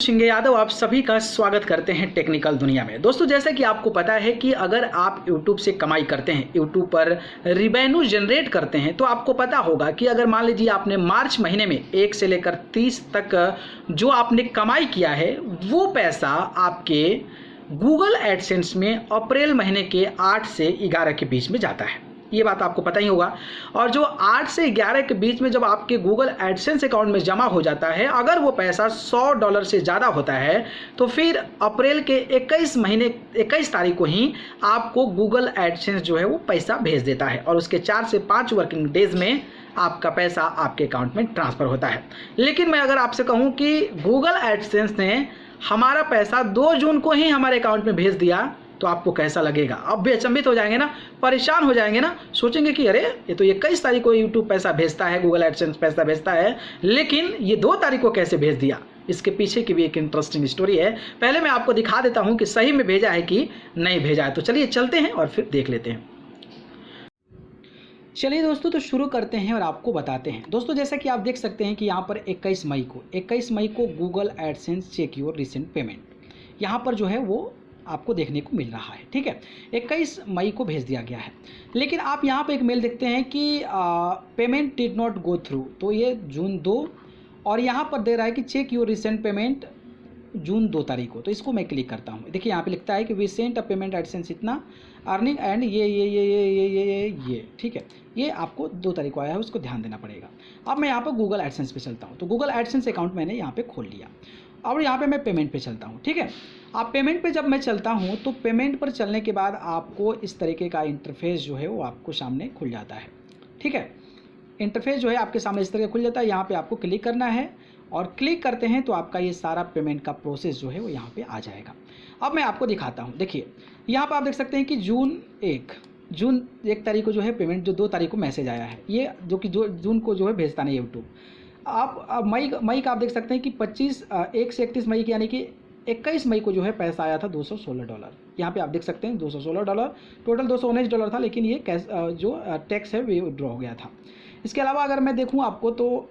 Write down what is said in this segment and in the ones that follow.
सिंह यादव आप सभी का स्वागत करते हैं टेक्निकल दुनिया में। दोस्तों, जैसे कि आपको पता है कि अगर आप YouTube से कमाई करते हैं, YouTube पर रिवेन्यू जनरेट करते हैं, तो आपको पता होगा कि अगर मान लीजिए आपने मार्च महीने में 1 से लेकर 30 तक जो आपने कमाई किया है, वो पैसा आपके गूगल एडसेंस में अप्रैल महीने के 8 से 11 के बीच में जाता है। ये बात आपको पता ही होगा। और जो 8 से 11 के बीच में जब आपके गूगल एडसेंस अकाउंट में जमा हो जाता है, अगर वो पैसा $100 से ज़्यादा होता है, तो फिर अप्रैल के 21 तारीख को ही आपको गूगल एडसेंस जो है वो पैसा भेज देता है और उसके 4 से 5 वर्किंग डेज में आपका पैसा आपके अकाउंट में ट्रांसफ़र होता है। लेकिन मैं अगर आपसे कहूँ कि गूगल एडसेंस ने हमारा पैसा 2 जून को ही हमारे अकाउंट में भेज दिया, तो आपको कैसा लगेगा? अब भी अचंभित हो जाएंगे ना, परेशान हो जाएंगे ना, सोचेंगे कि अरे ये तो 21 तारीख को यूट्यूब पैसा भेजता है, गूगल एडसेंस पैसा भेजता है, लेकिन ये 2 तारीख को कैसे भेज दिया? इसके पीछे की भी एक इंटरेस्टिंग स्टोरी है। पहले मैं आपको दिखा देता हूँ कि सही में भेजा है कि नहीं भेजा है। तो चलिए चलते हैं और फिर देख लेते हैं। चलिए दोस्तों, तो शुरू करते हैं और आपको बताते हैं। दोस्तों, जैसा कि आप देख सकते हैं कि यहाँ पर 21 मई को Google AdSense check your recent payment, यहाँ पर जो है वो आपको देखने को मिल रहा है। ठीक है, 21 मई को भेज दिया गया है। लेकिन आप यहाँ पे एक मेल देखते हैं कि payment did not go through, तो ये जून 2, और यहाँ पर दे रहा है कि चेक योर रिसेंट पेमेंट जून 2 तारीख को। तो इसको मैं क्लिक करता हूँ। देखिए यहाँ पे लिखता है कि we sent a payment AdSense इतना अर्निंग एंड ये ठीक है, ये आपको 2 तारीख को आया है, उसको ध्यान देना पड़ेगा। अब मैं यहाँ पर गूगल एडसेंस पे चलता हूँ। तो गूगल एडसेंस अकाउंट मैंने यहाँ पे खोल लिया और यहाँ पे मैं पेमेंट पे चलता हूँ। ठीक है, आप पेमेंट पे जब मैं चलता हूँ तो पेमेंट पर चलने के बाद आपको इस तरीके का इंटरफेस जो है वो आपको सामने खुल जाता है। ठीक है, इंटरफेस जो है आपके सामने इस तरह खुल जाता है। यहाँ पे आपको क्लिक करना है और क्लिक करते हैं तो आपका ये सारा पेमेंट का प्रोसेस जो है वो यहाँ पे आ जाएगा। अब मैं आपको दिखाता हूँ। देखिए यहाँ पर आप देख सकते हैं कि जून 1 तारीख को जो है पेमेंट, जो 2 तारीख को मैसेज आया है, ये जो कि जून को जो है भेजता नहीं यूट्यूब। आप मई का आप देख सकते हैं कि 1 से 31 मई की, यानी कि 21 मई को जो है पैसा आया था $216। यहाँ पे आप देख सकते हैं $216, टोटल $219 था, लेकिन ये कैश जो टैक्स है वो विड्रॉ हो गया था। इसके अलावा अगर मैं देखूँ आपको तो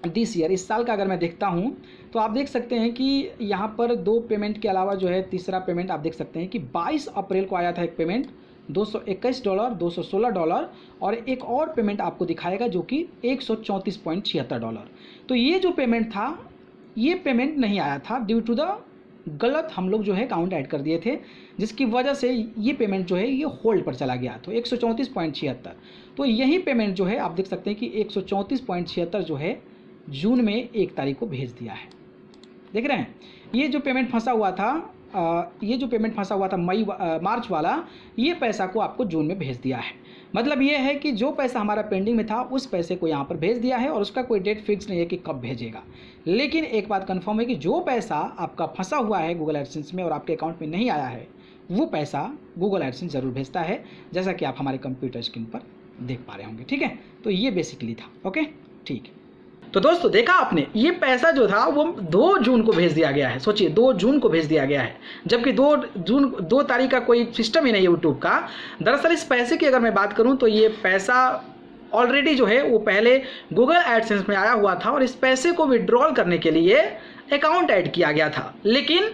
दिस ईयर, इस साल का अगर मैं देखता हूँ तो आप देख सकते हैं कि यहाँ पर 2 पेमेंट के अलावा जो है तीसरा पेमेंट आप देख सकते हैं कि 22 अप्रैल को आया था एक पेमेंट $221, $216, और एक और पेमेंट आपको दिखाएगा जो कि $134.76। तो ये जो पेमेंट था, ये पेमेंट नहीं आया था ड्यू टू द गलत हम लोग जो है अकाउंट ऐड कर दिए थे, जिसकी वजह से ये पेमेंट जो है ये होल्ड पर चला गया। तो 134.76, तो यही पेमेंट जो है आप देख सकते हैं कि 134.76 जो है जून में 1 तारीख को भेज दिया है। देख रहे हैं, ये जो पेमेंट फंसा हुआ था मार्च वाला, ये पैसा को आपको जून में भेज दिया है। मतलब ये है कि जो पैसा हमारा पेंडिंग में था उस पैसे को यहाँ पर भेज दिया है, और उसका कोई डेट फिक्स नहीं है कि कब भेजेगा। लेकिन एक बात कंफर्म है कि जो पैसा आपका फंसा हुआ है गूगल एडसेंस में और आपके अकाउंट में नहीं आया है, वो पैसा गूगल एडसेंस ज़रूर भेजता है, जैसा कि आप हमारे कंप्यूटर स्क्रीन पर देख पा रहे होंगे। ठीक है, तो ये बेसिकली था। ओके, ठीक है। तो दोस्तों, देखा आपने, ये पैसा जो था वो 2 जून को भेज दिया गया है। सोचिए, 2 जून को भेज दिया गया है, जबकि 2 तारीख का कोई सिस्टम ही नहीं है यूट्यूब का। दरअसल इस पैसे की अगर मैं बात करूं तो ये पैसा ऑलरेडी जो है वो पहले गूगल एडसेंस में आया हुआ था, और इस पैसे को विड्रॉल करने के लिए अकाउंट ऐड किया गया था। लेकिन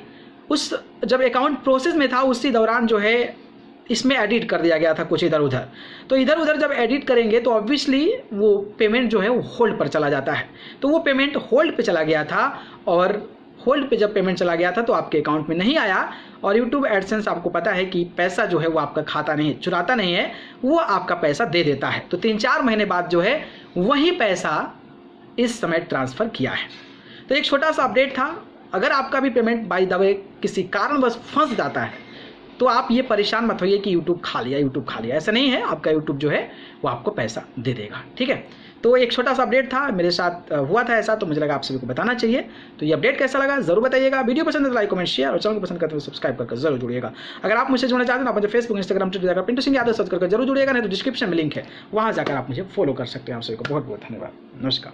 जब अकाउंट प्रोसेस में था उसी दौरान जो है इसमें एडिट कर दिया गया था कुछ इधर उधर। तो इधर उधर जब एडिट करेंगे तो ऑब्वियसली वो पेमेंट जो है वो होल्ड पर चला जाता है। तो वो पेमेंट होल्ड पे चला गया था, और होल्ड पे जब पेमेंट चला गया था तो आपके अकाउंट में नहीं आया। और यूट्यूब एडसेंस आपको पता है कि पैसा जो है वो आपका खाता नहीं है, चुराता नहीं है, वो आपका पैसा दे देता है। तो 3-4 महीने बाद जो है वही पैसा इस समय ट्रांसफ़र किया है। तो एक छोटा सा अपडेट था। अगर आपका भी पेमेंट बाय द वे किसी कारणवश फंस जाता है तो आप ये परेशान मत होइए कि यूट्यूब खा लिया। ऐसा नहीं है, आपका यूट्यूब जो है वो आपको पैसा दे देगा। ठीक है, तो एक छोटा सा अपडेट था, मेरे साथ हुआ था ऐसा, तो मुझे लगा आप सभी को बताना चाहिए। तो ये अपडेट कैसा लगा ज़रूर बताइएगा। वीडियो पसंद है तो लाइक, कमेंट, शेयर, और चैनल को पसंद करते हैं तो सब्सक्राइब करके जरूर जुड़िएगा। अगर आप मुझे जुड़ना चाहते हैं तो आप मुझे फेसबुक, इंस्टाग्राम, ट्विटर जाकर पिंटू सिंह यादव सर्च करके जरूर जुड़िएगा, नहीं तो डिस्क्रिप्शन में लिंक है, वहाँ जाकर आप मुझे फॉलो कर सकते हैं। आप सभी को बहुत बहुत धन्यवाद। नमस्कार।